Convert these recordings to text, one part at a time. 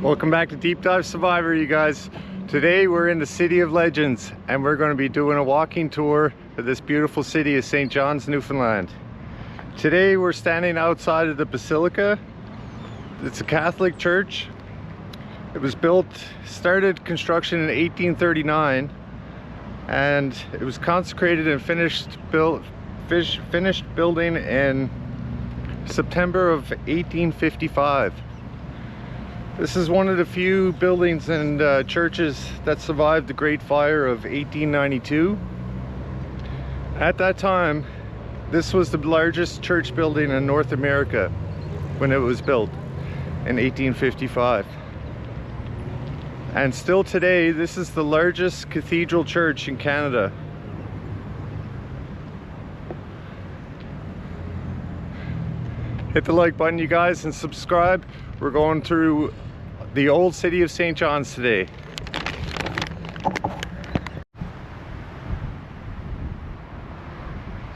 Welcome back to Deep Dive Survivor, you guys. Today we're in the City of Legends and we're going to be doing a walking tour of this beautiful city of St. John's, Newfoundland. Today we're standing outside of the basilica. It's a Catholic church. It was started construction in 1839 and it was consecrated and finished building in September of 1855. This is one of the few buildings and churches that survived the Great Fire of 1892. At that time, this was the largest church building in North America when it was built in 1855. And still today, this is the largest cathedral church in Canada. Hit the like button, you guys, and subscribe. We're going through the old city of St. John's today.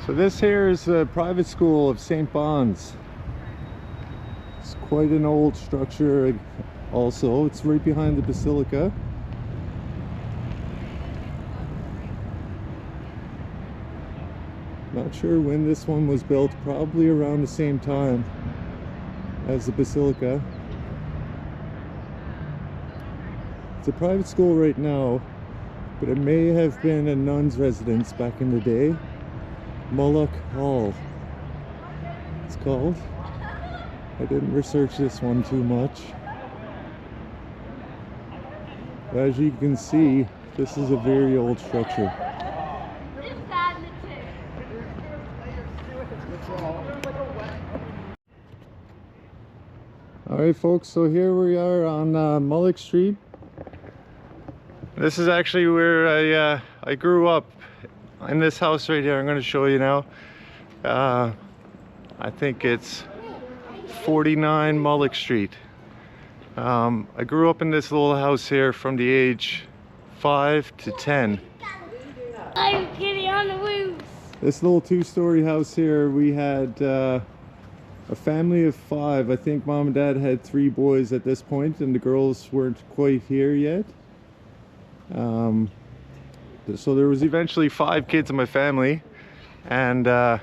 So this here is a private school of St. Bon's. It's quite an old structure also. It's right behind the basilica. Not sure when this one was built, probably around the same time as the basilica. It's a private school right now, but it may have been a nun's residence back in the day. Mullik Hall, it's called. I didn't research this one too much. As you can see, this is a very old structure. Alright folks, so here we are on Mullik Street. This is actually where I grew up, in this house right here. I'm going to show you now. I think it's 49 Mullik Street. I grew up in this little house here from the age 5 to 10. I'm getting on the roofs. This little two-story house here, we had a family of 5. I think mom and dad had 3 boys at this point, and the girls weren't quite here yet. So there was eventually 5 kids in my family, and I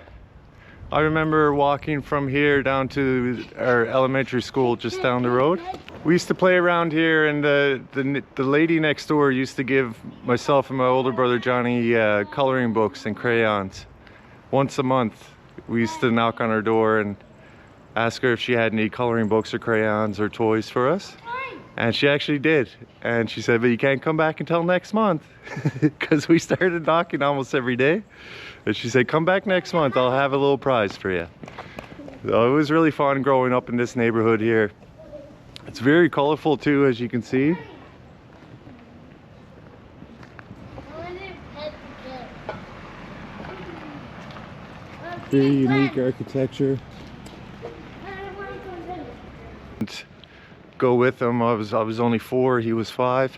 remember walking from here down to our elementary school just down the road. We used to play around here, and the lady next door used to give myself and my older brother Johnny coloring books and crayons. Once a month we used to knock on her door and ask her if she had any coloring books or crayons or toys for us. And she actually did. And she said, but you can't come back until next month. Because we started knocking almost every day. And she said, come back next month, I'll have a little prize for you. So it was really fun growing up in this neighborhood here. It's very colorful too, as you can see. Very unique architecture. Go with him. I was only 4, he was 5.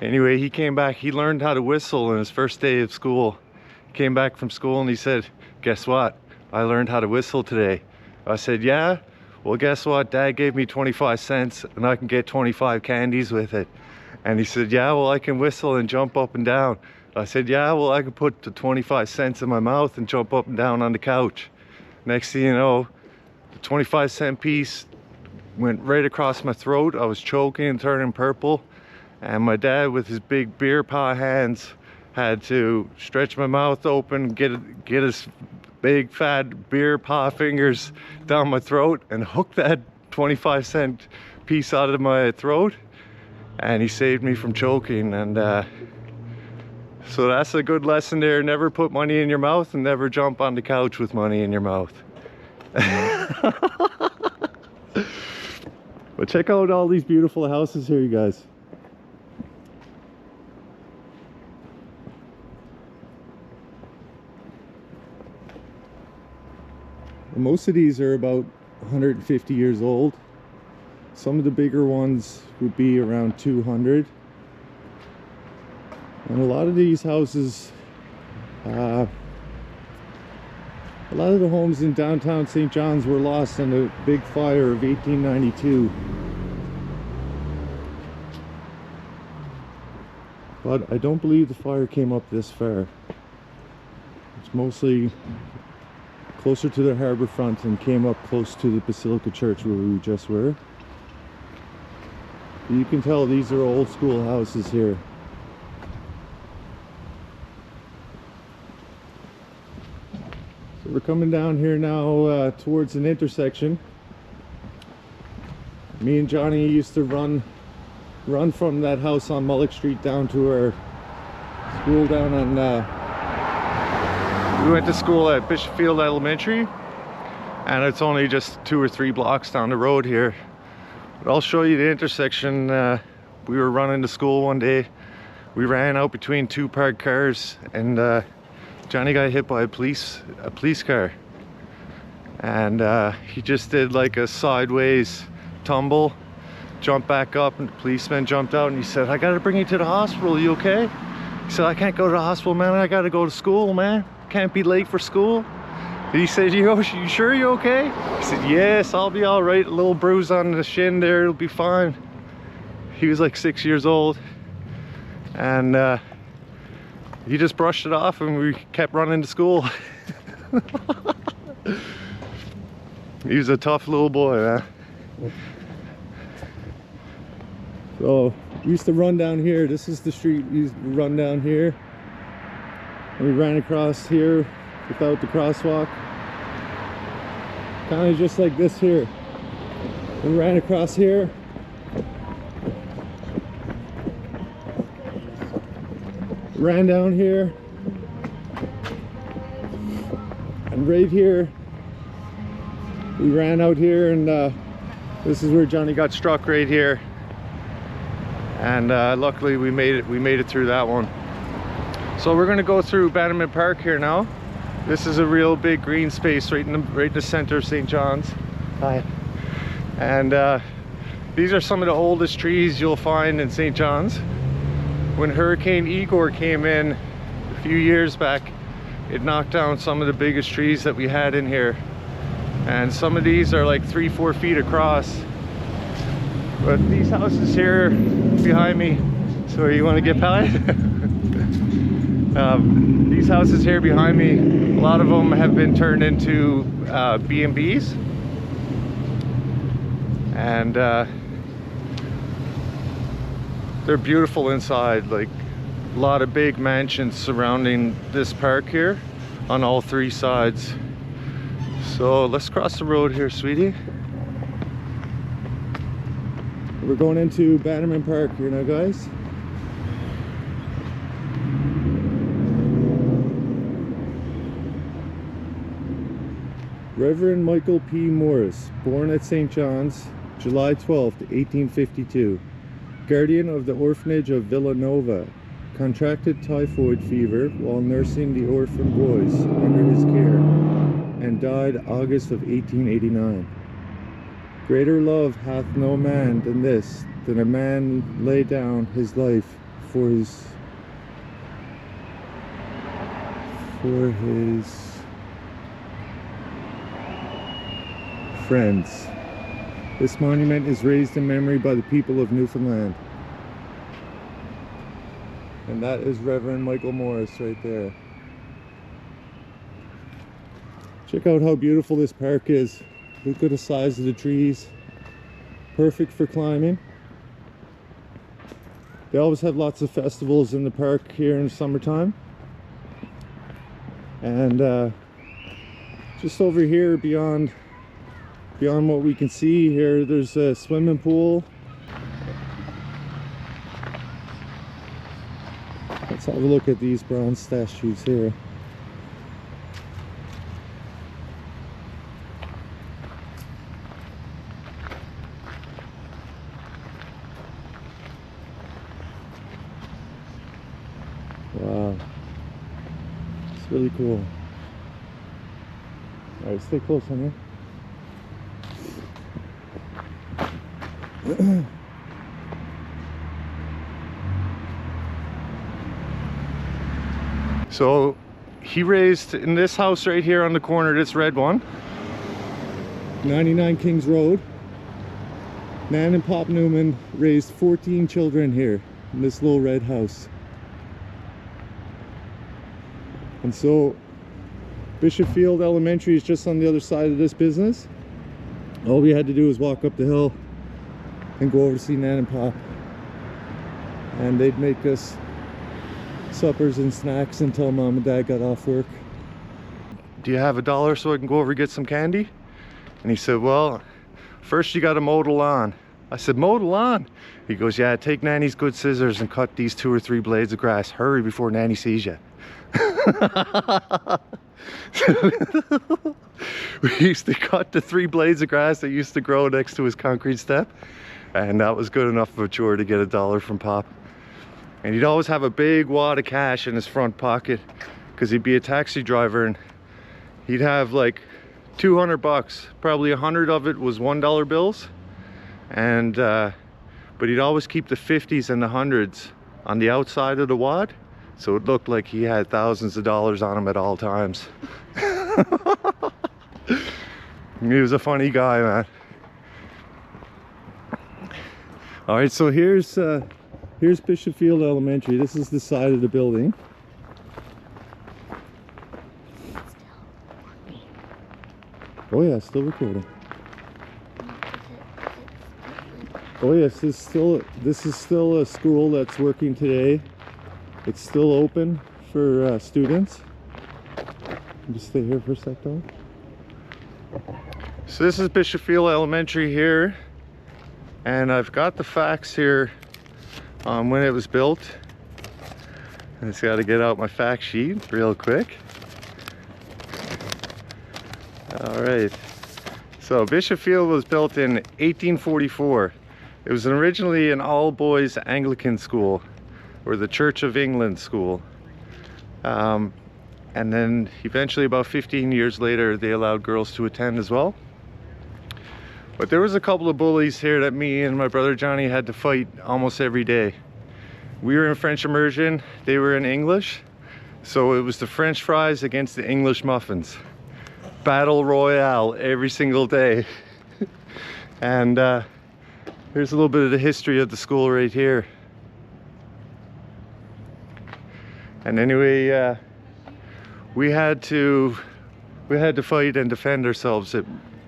Anyway, he came back, he learned how to whistle on his first day of school. He came back from school and he said, guess what, I learned how to whistle today. I said, yeah? Well, guess what, Dad gave me 25 cents and I can get 25 candies with it. And he said, yeah, well, I can whistle and jump up and down. I said, yeah, well, I can put the 25 cents in my mouth and jump up and down on the couch. Next thing you know, the 25-cent piece went right across my throat. I was choking and turning purple, and my dad with his big beer paw hands had to stretch my mouth open, get his big fat beer paw fingers down my throat and hook that 25-cent piece out of my throat, and he saved me from choking. And so that's a good lesson there. Never put money in your mouth and never jump on the couch with money in your mouth. But check out all these beautiful houses here, you guys. Most of these are about 150 years old. Some of the bigger ones would be around 200. And a lot of these houses, a lot of the homes in downtown St. John's were lost in the big fire of 1892. but I don't believe the fire came up this far. It's mostly closer to the harbor front and came up close to the Basilica Church where we just were. You can tell these are old school houses here. So we're coming down here now towards an intersection. Me and Johnny used to run from that house on Mullik Street down to our school down on we went to school at Bishopfield Elementary, and it's only just 2 or 3 blocks down the road here. But I'll show you the intersection. We were running to school one day. We ran out between 2 parked cars, and Johnny got hit by a police car, and he just did like a sideways tumble, jumped back up, and the policeman jumped out and he said, "I gotta bring you to the hospital, you okay?" He said, "I can't go to the hospital, man. I gotta go to school, man. Can't be late for school." And he said, you sure you're okay?" He said, "Yes, I'll be all right. A little bruise on the shin there, it'll be fine." He was like 6 years old, and he just brushed it off and we kept running to school. He was a tough little boy, man. So we used to run down here. This is the street we used to run down here. And we ran across here without the crosswalk. Kind of just like this here. We ran across here. Ran down here. And right here, we ran out here, and this is where Johnny got struck right here. And luckily we made it through that one. So we're going to go through Bannerman Park here now. This is a real big green space right in the center of St. John's. Hi. And these are some of the oldest trees you'll find in St. John's. When Hurricane Igor came in a few years back, it knocked down some of the biggest trees that we had in here. And some of these are like 3-4 feet across. But these houses here behind me, so you want to get by? These houses here behind me, a lot of them have been turned into B&Bs. And they're beautiful inside, like a lot of big mansions surrounding this park here on all 3 sides. So let's cross the road here, sweetie. We're going into Bannerman Park here now, guys. Reverend Michael P. Morris, born at St. John's, July 12, 1852. Guardian of the orphanage of Villanova, contracted typhoid fever while nursing the orphan boys under his care, and died August of 1889. Greater love hath no man than this, that a man lay down his life for his friends. This monument is raised in memory by the people of Newfoundland. And that is Reverend Michael Morris right there. Check out how beautiful this park is. Look at the size of the trees. Perfect for climbing. They always have lots of festivals in the park here in the summertime. And just over here beyond what we can see here, there's a swimming pool. Let's have a look at these bronze statues here. Wow, it's really cool. All right, stay close on here. So he raised in this house right here on the corner, this red one, 99 Kings Road. Nan and Pop Newman raised 14 children here in this little red house. And so Bishop Field Elementary is just on the other side of this business. All we had to do was walk up the hill and go over to see Nan and Pop. And they'd make us suppers and snacks until Mom and Dad got off work. Do you have $1 so I can go over and get some candy? And he said, well, first you gotta mow the lawn. I said, mow the lawn? He goes, yeah, take Nanny's good scissors and cut these 2 or 3 blades of grass. Hurry before Nanny sees you. We used to cut the 3 blades of grass that used to grow next to his concrete step, and that was good enough of a chore to get $1 from Pop. And he'd always have a big wad of cash in his front pocket because he'd be a taxi driver, and he'd have like 200 bucks. Probably 100 of it was $1 bills, and but he'd always keep the 50s and the 100s on the outside of the wad, so it looked like he had thousands of dollars on him at all times. He was a funny guy, man. All right, so here's Bishop Field Elementary. This is the side of the building. Oh yeah, still recording. Oh yes, this is still a school that's working today. It's still open for students. Just stay here for a sec, though. So this is Bishop Field Elementary here, and I've got the facts here on when it was built. I just got to get out my fact sheet real quick. All right. So Bishop Field was built in 1844. It was originally an all-boys Anglican school, or the Church of England school. And then eventually, about 15 years later, they allowed girls to attend as well. But there was a couple of bullies here that me and my brother Johnny had to fight almost every day. We were in French immersion, they were in English. So it was the French fries against the English muffins. Battle royale every single day. And here's a little bit of the history of the school right here. And anyway, we had to fight and defend ourselves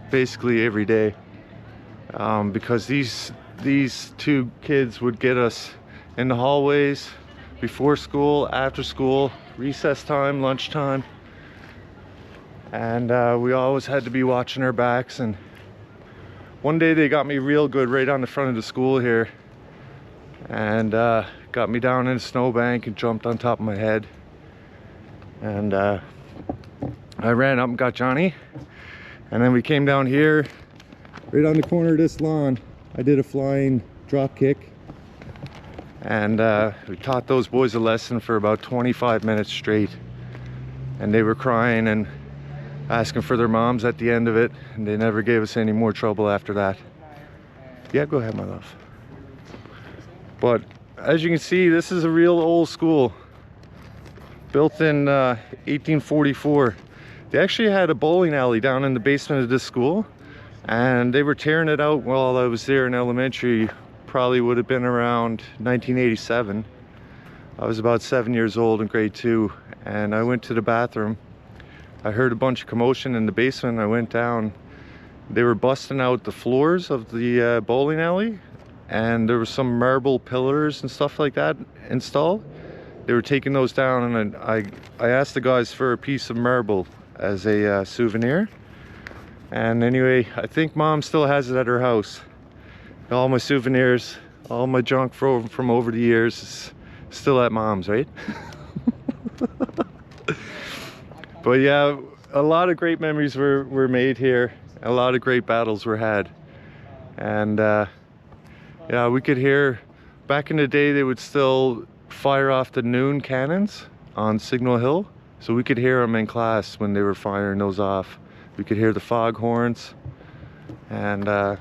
basically every day, because these 2 kids would get us in the hallways before school, after school, recess time, lunchtime, and we always had to be watching our backs. And one day they got me real good right on the front of the school here, and got me down in a snowbank and jumped on top of my head. And I ran up and got Johnny, and then we came down here right on the corner of this lawn. I did a flying drop kick, and we taught those boys a lesson for about 25 minutes straight, and they were crying and asking for their moms at the end of it, and they never gave us any more trouble after that. Yeah, go ahead, my love. But as you can see, this is a real old school, built in 1844. They actually had a bowling alley down in the basement of this school, and they were tearing it out while I was there in elementary. Probably would have been around 1987. I was about 7 years old in grade 2, and I went to the bathroom. I heard a bunch of commotion in the basement. I went down. They were busting out the floors of the bowling alley, and there were some marble pillars and stuff like that installed. They were taking those down, and I asked the guys for a piece of marble as a souvenir. And anyway, I think Mom still has it at her house. All my souvenirs, all my junk from over the years is still at Mom's, right? But yeah, a lot of great memories were made here. A lot of great battles were had. And yeah, we could hear, back in the day they would still fire off the noon cannons on Signal Hill, so we could hear them in class when they were firing those off. We could hear the foghorns, and yeah,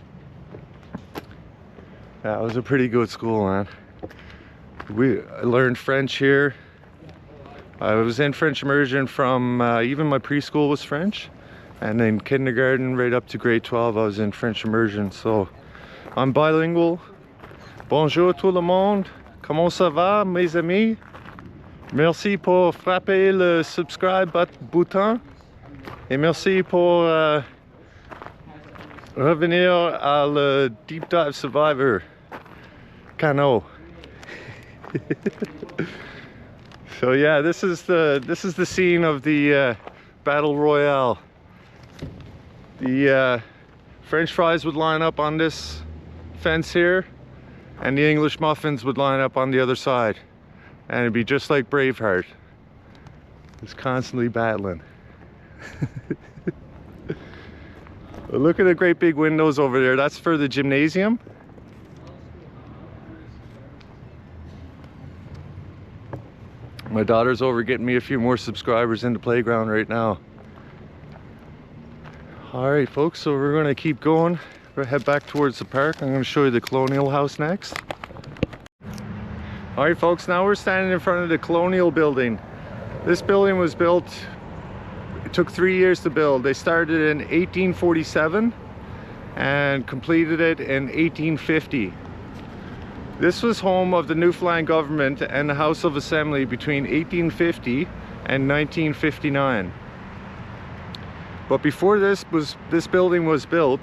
it was a pretty good school, man. I learned French here. I was in French immersion from even my preschool was French, and then kindergarten right up to grade 12 I was in French immersion, so I'm bilingual. Bonjour tout le monde. Comment ça va, mes amis? Merci pour frapper le subscribe bouton. Et merci pour revenir à le Deep Dive Survivor canal. So yeah, this is the scene of the battle royale. The French fries would line up on this fence here, and the English muffins would line up on the other side, and it'd be just like Braveheart. It's constantly battling. Look at the great big windows over there. That's for the gymnasium. My daughter's over getting me a few more subscribers in the playground right now. Alright folks, so we're going to keep going. We're going to head back towards the park. I'm going to show you the Colonial house next. Alright folks, now we're standing in front of the Colonial building. This building was built, it took 3 years to build. They started in 1847 and completed it in 1850. This was home of the Newfoundland government and the House of Assembly between 1850 and 1959. But before this building was built,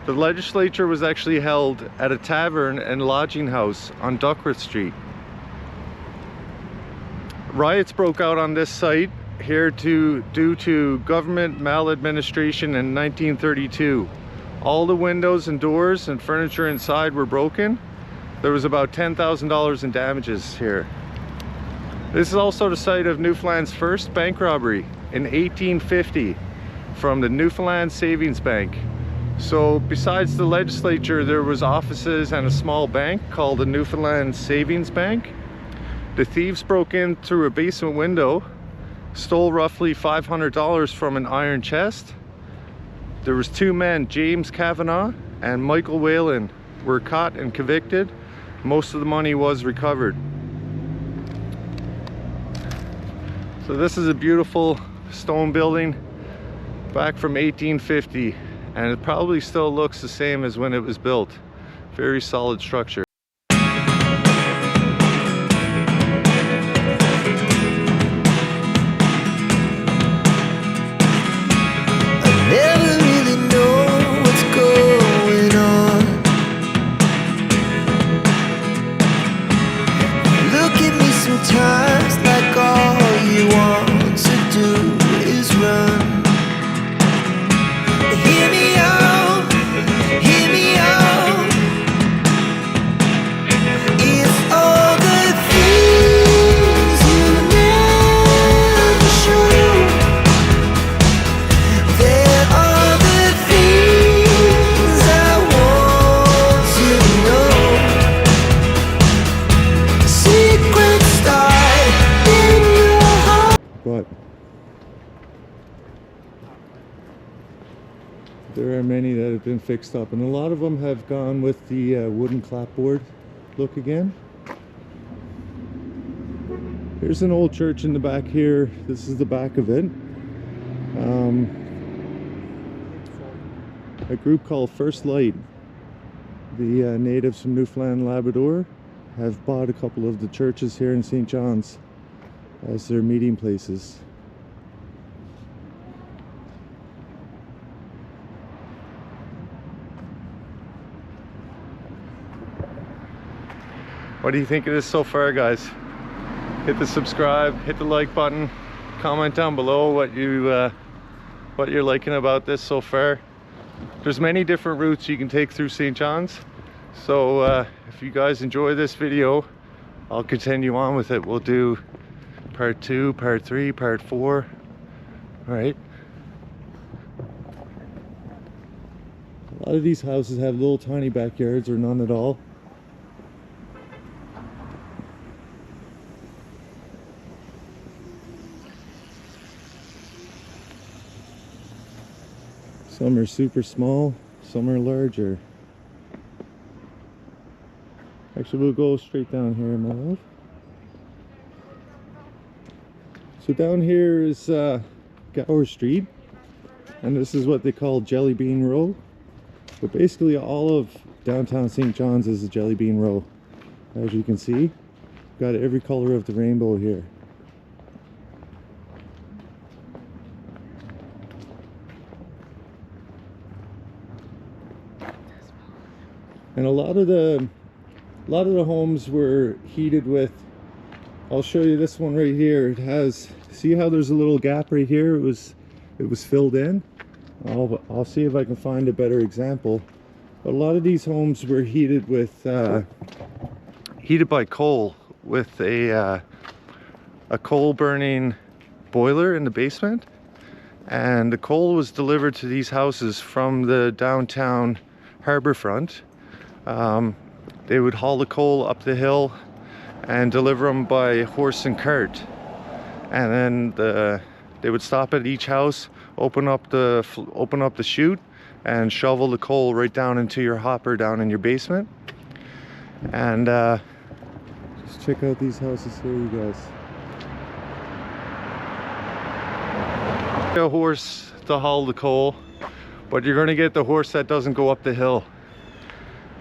the legislature was actually held at a tavern and lodging house on Duckworth Street. Riots broke out on this site here due to government maladministration in 1932. All the windows and doors and furniture inside were broken. There was about $10,000 in damages here. This is also the site of Newfoundland's first bank robbery in 1850 from the Newfoundland Savings Bank. So besides the legislature, there was offices and a small bank called the Newfoundland Savings Bank. The thieves broke in through a basement window, stole roughly $500 from an iron chest. There was two men, James Kavanagh and Michael Whalen, were caught and convicted. Most of the money was recovered. So this is a beautiful stone building back from 1850, and it probably still looks the same as when it was built. Very solid structure. There are many that have been fixed up, and a lot of them have gone with the wooden clapboard look again. Here's an old church in the back here. This is the back of it. A group called First Light, the natives from Newfoundland and Labrador, have bought a couple of the churches here in St. John's as their meeting places. What do you think of this so far, guys? Hit the subscribe, hit the like button, comment down below what you're liking about this so far. There's many different routes you can take through St. John's, so if you guys enjoy this video, I'll continue on with it. We'll do part 2, part 3, part 4. All right. A lot of these houses have little tiny backyards or none at all. Some are super small, some are larger. Actually, we'll go straight down here, my love. So down here is Gower Street, and this is what they call Jelly Bean Row. But basically all of downtown St. John's is a Jelly Bean Row. As you can see, got every color of the rainbow here. And a lot of the homes were heated with, I'll show you this one right here. It has, see how there's a little gap right here? It was filled in. I'll see if I can find a better example. But a lot of these homes were heated with heated by coal, with a coal burning boiler in the basement, and the coal was delivered to these houses from the downtown harbor front. They would haul the coal up the hill and deliver them by horse and cart, and then they would stop at each house, open up the chute and shovel the coal right down into your hopper down in your basement. And just check out these houses here, you guys. A horse to haul the coal, but you're gonna get the horse that doesn't go up the hill.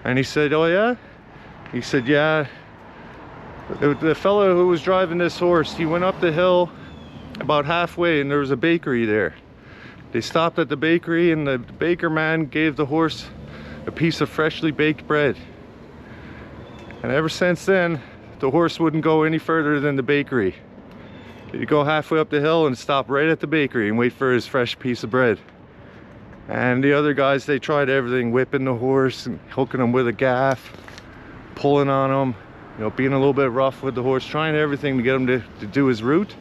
And he said, oh yeah? He said, yeah. The fellow who was driving this horse, he went up the hill about halfway and there was a bakery there. They stopped at the bakery and the baker man gave the horse a piece of freshly baked bread. And ever since then, the horse wouldn't go any further than the bakery. He'd go halfway up the hill and stop right at the bakery and wait for his fresh piece of bread. And the other guys, they tried everything, whipping the horse and hooking him with a gaff, pulling on him, you know, being a little bit rough with the horse, trying everything to get him to do his route.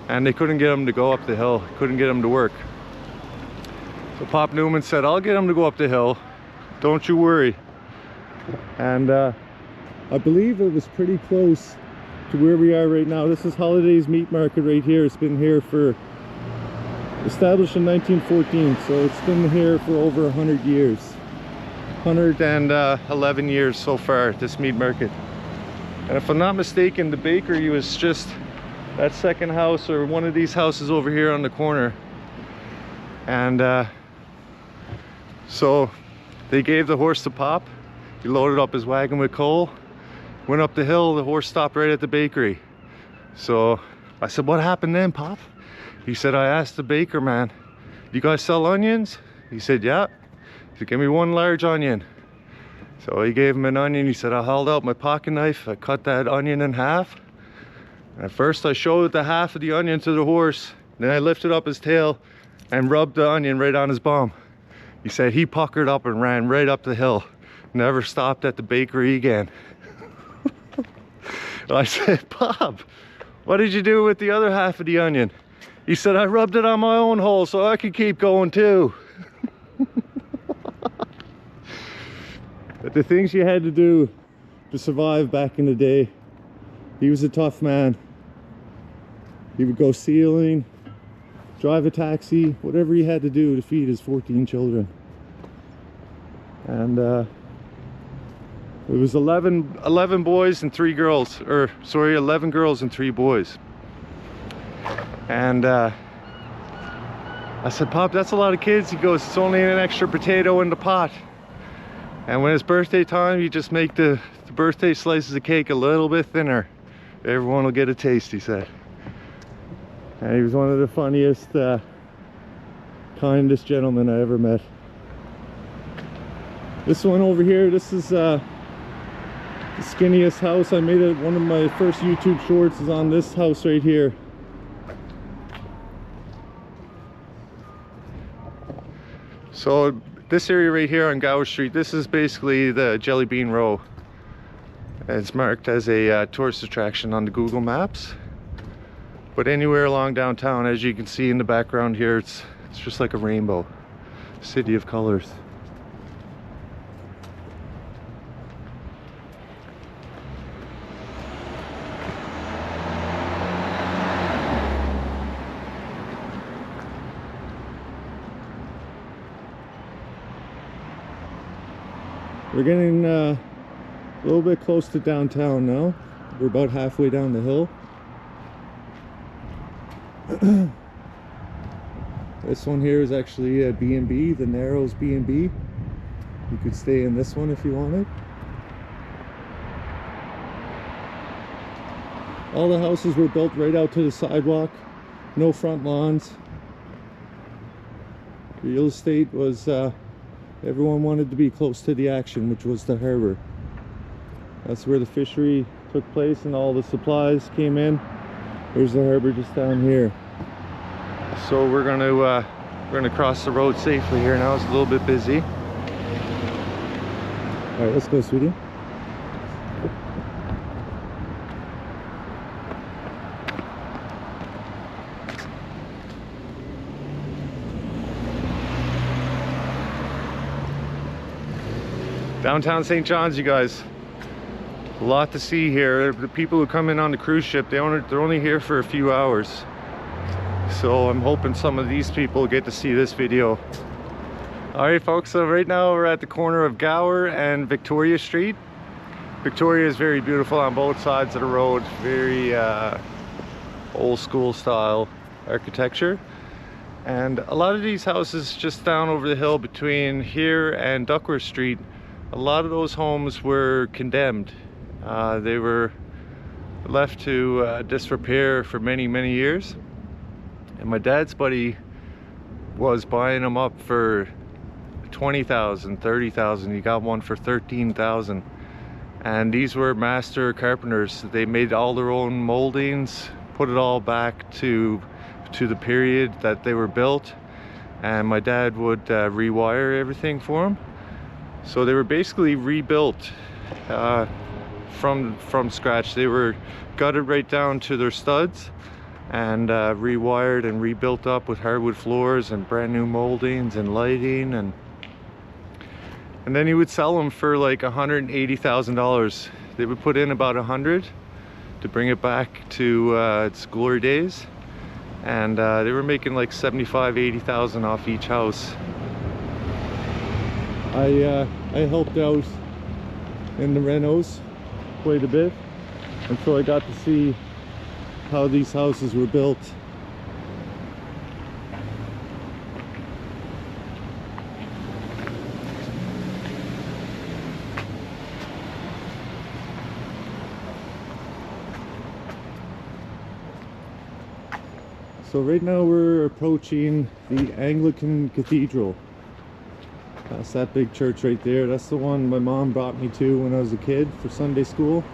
And they couldn't get him to go up the hill, couldn't get him to work. So Pop Newman said, I'll get him to go up the hill, don't you worry. And I believe it was pretty close to where we are right now. This is Holiday's Meat Market right here. It's been here for, established in 1914, so it's been here for over 100 years. 111 years so far, this meat market. And if I'm not mistaken, the bakery was just that second house or one of these houses over here on the corner. And so they gave the horse to Pop. He loaded up his wagon with coal, went up the hill, the horse stopped right at the bakery. So I said, what happened then, Pop? He said, I asked the baker man, you guys sell onions? He said, yeah. He said, give me one large onion. So he gave him an onion. He said, I held out my pocket knife, I cut that onion in half. At first I showed the half of the onion to the horse, then I lifted up his tail and rubbed the onion right on his bum. He said he puckered up and ran right up the hill, never stopped at the bakery again. I said, Bob, what did you do with the other half of the onion? He said, I rubbed it on my own hole so I could keep going too. But the things you had to do to survive back in the day, he was a tough man. He would go sealing, drive a taxi, whatever he had to do to feed his 14 children. And it was 11 boys and 3 girls, or sorry, 11 girls and 3 boys. And I said, Pop, that's a lot of kids. He goes, it's only an extra potato in the pot. And when it's birthday time, you just make the birthday slices of cake a little bit thinner. Everyone will get a taste, he said. And he was one of the funniest, kindest gentlemen I ever met. This one over here, this is the skinniest house. I made it, one of my first YouTube shorts is on this house right here. So this area right here on Gower Street, this is basically the Jelly Bean Row. It's marked as a tourist attraction on the Google Maps. But anywhere along downtown, as you can see in the background here, it's just like a rainbow. City of colors. We're getting a little bit close to downtown now. We're about halfway down the hill. This one here is actually a B&B, the Narrows B&B. You could stay in this one if you wanted. All the houses were built right out to the sidewalk, no front lawns. Real estate was Everyone wanted to be close to the action, which was the harbor. That's where the fishery took place and all the supplies came in. There's the harbor just down here. So we're gonna cross the road safely here now. It's a little bit busy. All right, let's go, sweetie. Downtown St. John's, you guys. A lot to see here. The people who come in on the cruise ship, they're only here for a few hours. So I'm hoping some of these people get to see this video. All right, folks, so right now we're at the corner of Gower and Victoria Street. Victoria is very beautiful on both sides of the road. Very old school style architecture. And a lot of these houses just down over the hill between here and Duckworth Street, a lot of those homes were condemned. They were left to disrepair for many, many years. And my dad's buddy was buying them up for 20,000, 30,000. He got one for 13,000. And these were master carpenters. They made all their own moldings, put it all back to the period that they were built. And my dad would rewire everything for them. So they were basically rebuilt from scratch. They were gutted right down to their studs and rewired and rebuilt up with hardwood floors and brand new moldings and lighting, and then he would sell them for like $180,000. They would put in about 100 to bring it back to its glory days, and they were making like 75, 80,000 off each house. I helped out in the renos quite a bit, and so I got to see how these houses were built. So right now we're approaching the Anglican Cathedral. That's that big church right there. That's the one my mom brought me to when I was a kid for Sunday school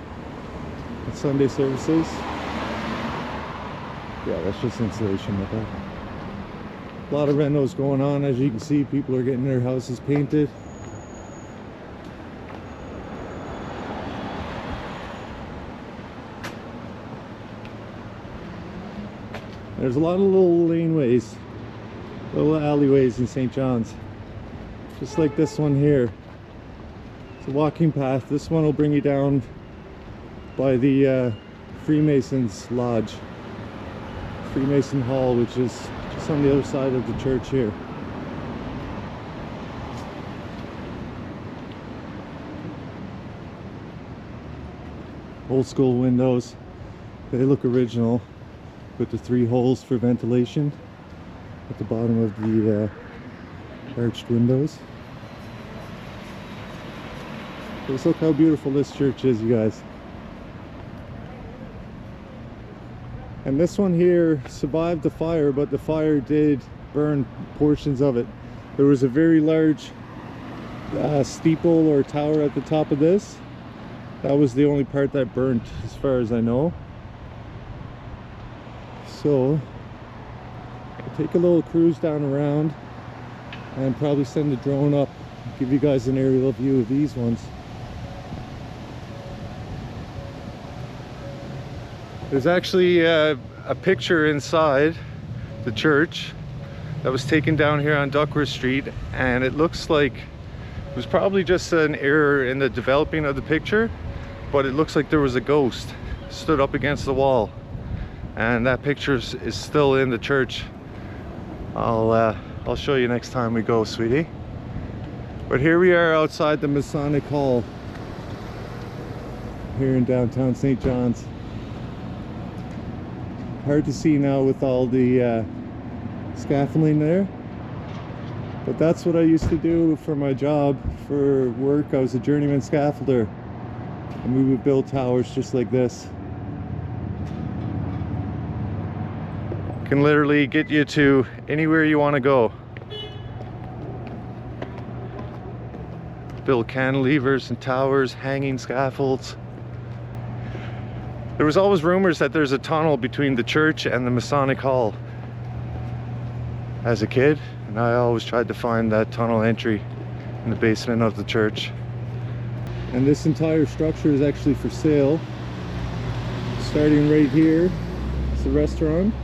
and Sunday services. Yeah, that's just insulation with that. A lot of renos going on. As you can see, people are getting their houses painted. There's a lot of little laneways, little alleyways in St. John's. Just like this one here. It's a walking path. This one will bring you down by the Freemasons Lodge, Freemason Hall, which is just on the other side of the church here. Old school windows. They look original, with the 3 holes for ventilation at the bottom of the arched windows. Just look how beautiful this church is, you guys. And this one here survived the fire, but the fire did burn portions of it. There was a very large steeple or tower at the top of this. That was the only part that burnt, as far as I know. So I'll take a little cruise down around and probably send the drone up, give you guys an aerial view of these ones. There's actually a picture inside the church that was taken down here on Duckworth Street, and it looks like it was probably just an error in the developing of the picture, but it looks like there was a ghost stood up against the wall, and that picture is still in the church. I'll show you next time we go, sweetie. But here we are outside the Masonic Hall here in downtown St. John's. Hard to see now with all the scaffolding there, but that's what I used to do for my job for work. I was a journeyman scaffolder, and we would build towers just like this. Can literally get you to anywhere you want to go. built cantilevers and towers, hanging scaffolds. There was always rumors that there's a tunnel between the church and the Masonic Hall as a kid, and I always tried to find that tunnel entry in the basement of the church. And this entire structure is actually for sale. Starting right here, it's a restaurant,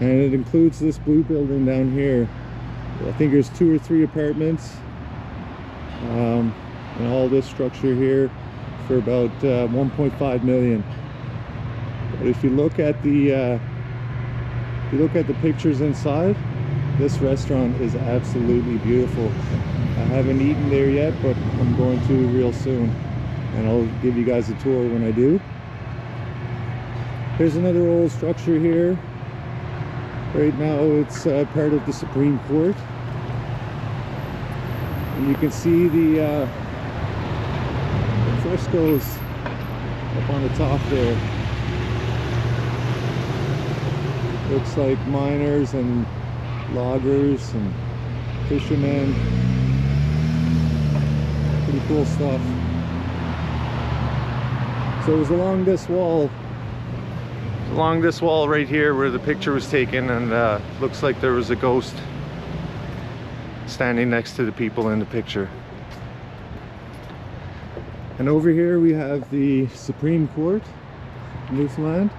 and it includes this blue building down here. I think there's 2 or 3 apartments, and all this structure here for about 1.5 million. But if you look at the pictures inside, this restaurant is absolutely beautiful. I haven't eaten there yet, but I'm going to real soon, and I'll give you guys a tour when I do. Here's another old structure here. Right now it's part of the Supreme Court, and you can see the frescoes up on the top there. Looks like miners and loggers and fishermen. Pretty cool stuff. So it was along this wall right here where the picture was taken, and looks like there was a ghost standing next to the people in the picture. And over here we have the Supreme Court in Newfoundland.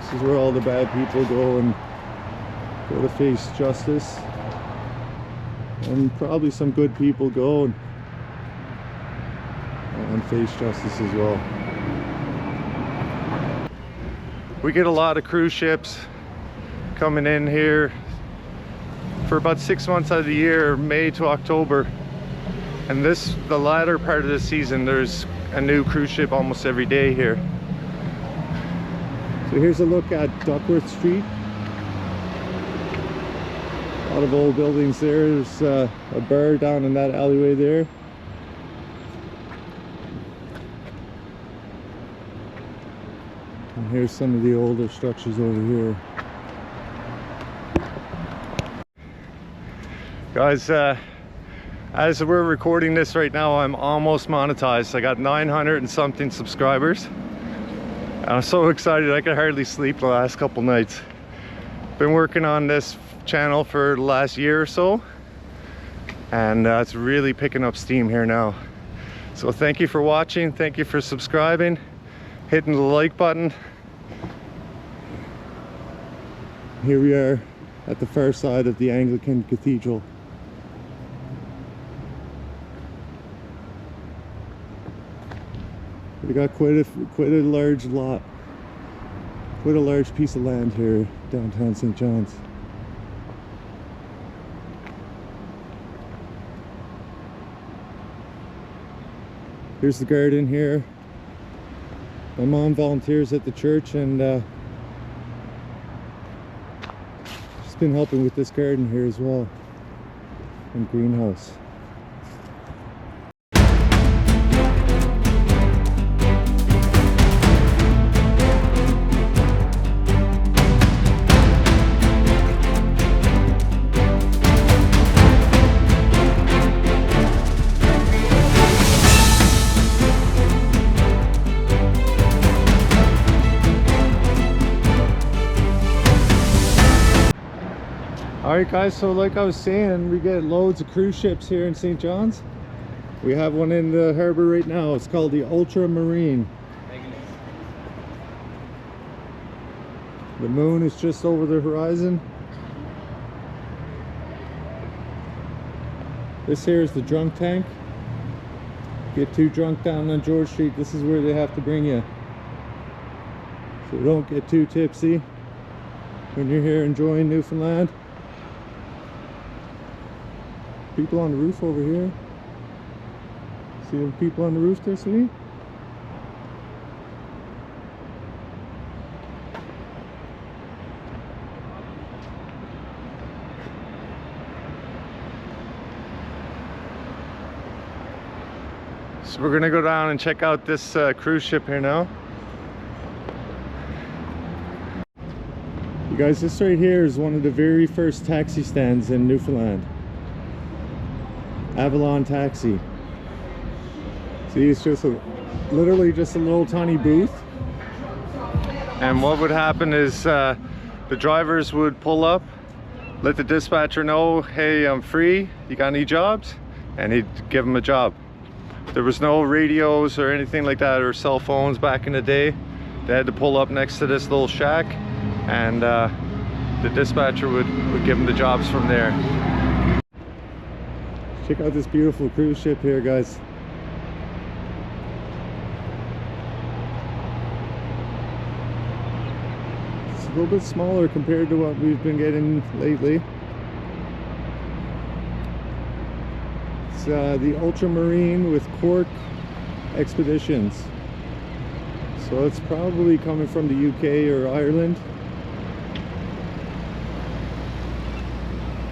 This is where all the bad people go to face justice, and probably some good people go and face justice as well. We get a lot of cruise ships coming in here for about 6 months out of the year, May to October. And the latter part of the season, there's a new cruise ship almost every day here. So here's a look at Duckworth Street. A lot of old buildings there. There's a bar down in that alleyway there. And here's some of the older structures over here. Guys, as we're recording this right now, I'm almost monetized. I got 900 and something subscribers. I'm so excited I could hardly sleep the last couple nights. Been working on this channel for the last year or so, and it's really picking up steam here now. So thank you for watching, thank you for subscribing, hitting the like button. Here we are at the far side of the Anglican Cathedral. We got quite a large lot, quite a large piece of land here downtown St. John's. Here's the garden here. My mom volunteers at the church, and she's been helping with this garden here as well, and greenhouse. Alright guys, so like I was saying, we get loads of cruise ships here in St. John's. We have one in the harbor right now. It's called the Ultramarine. The moon is just over the horizon. This here is the drunk tank. Get too drunk down on George Street, this is where they have to bring you. So don't get too tipsy when you're here enjoying Newfoundland. People on the roof over here. See the people on the roof there, sweetie? So we're gonna go down and check out this cruise ship here now. You guys, this right here is one of the very first taxi stands in Newfoundland. Avalon Taxi. See, it's just literally just a little tiny booth. And what would happen is the drivers would pull up, let the dispatcher know, hey, I'm free, you got any jobs? And he'd give them a job. There was no radios or anything like that, or cell phones back in the day. They had to pull up next to this little shack, and the dispatcher would give them the jobs from there. Check out this beautiful cruise ship here, guys. It's a little bit smaller compared to what we've been getting lately. It's the Ultramarine with Cork Expeditions. So it's probably coming from the UK or Ireland.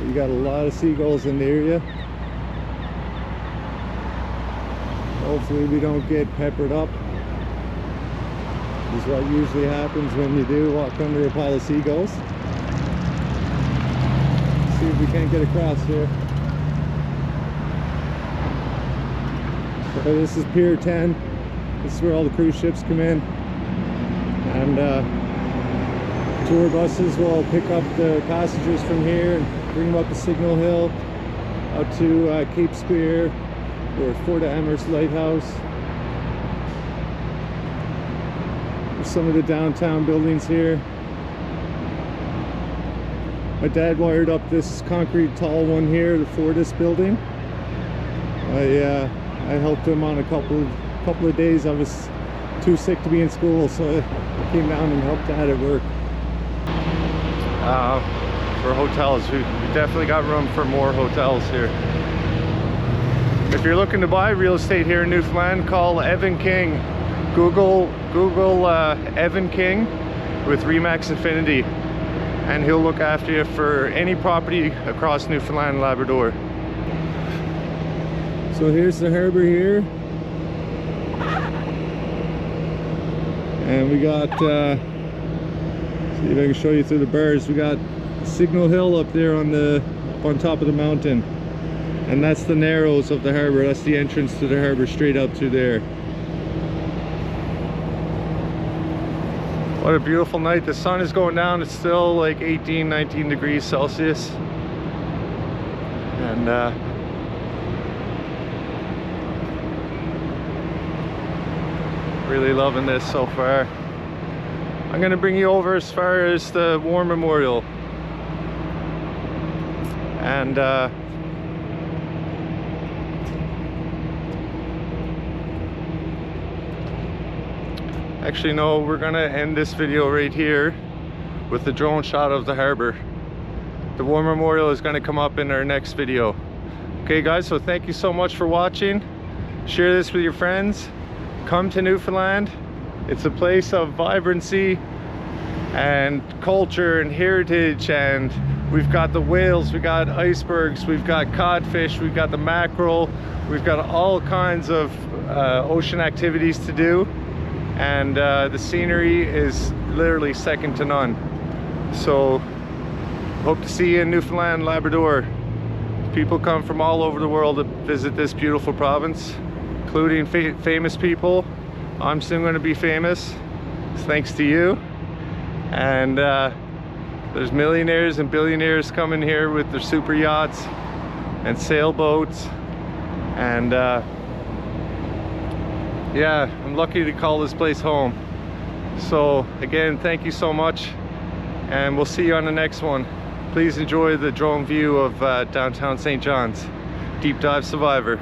You got a lot of seagulls in the area. Hopefully we don't get peppered up. This is what usually happens when you do walk under a pile of seagulls. Let's see if we can't get across here. So this is Pier 10. This is where all the cruise ships come in. And tour buses will pick up the passengers from here and bring them up to Signal Hill, out to Cape Spear or Fort Amherst Lighthouse. There's some of the downtown buildings here. My dad wired up this concrete tall one here for this building. I helped him on a couple of days. I was too sick to be in school, so I came down and helped Dad at work. For hotels, we definitely got room for more hotels here. If you're looking to buy real estate here in Newfoundland, call Evan King. Google Evan King with Remax Infinity, and he'll look after you for any property across Newfoundland and Labrador. So here's the harbor here, and we got see if I can show you through the bars. We got Signal Hill up there on top of the mountain, and that's the Narrows of the harbor. That's the entrance to the harbor straight out through there. What a beautiful night. The sun is going down. It's still like 18-19 degrees Celsius, and really loving this so far. I'm gonna bring you over as far as the War Memorial, and actually no, we're gonna end this video right here with the drone shot of the harbor. The War Memorial is gonna come up in our next video. Okay guys, so thank you so much for watching. Share this with your friends. Come to Newfoundland. It's a place of vibrancy and culture and heritage, and we've got the whales, we've got icebergs, we've got codfish, we've got the mackerel, we've got all kinds of ocean activities to do, and the scenery is literally second to none. So hope to see you in Newfoundland, Labrador. People come from all over the world to visit this beautiful province, including famous people. I'm soon going to be famous, thanks to you. And there's millionaires and billionaires coming here with their super yachts and sailboats. And yeah, I'm lucky to call this place home. So again, thank you so much, and we'll see you on the next one. Please enjoy the drone view of downtown St. John's. Deep Dive Survivor.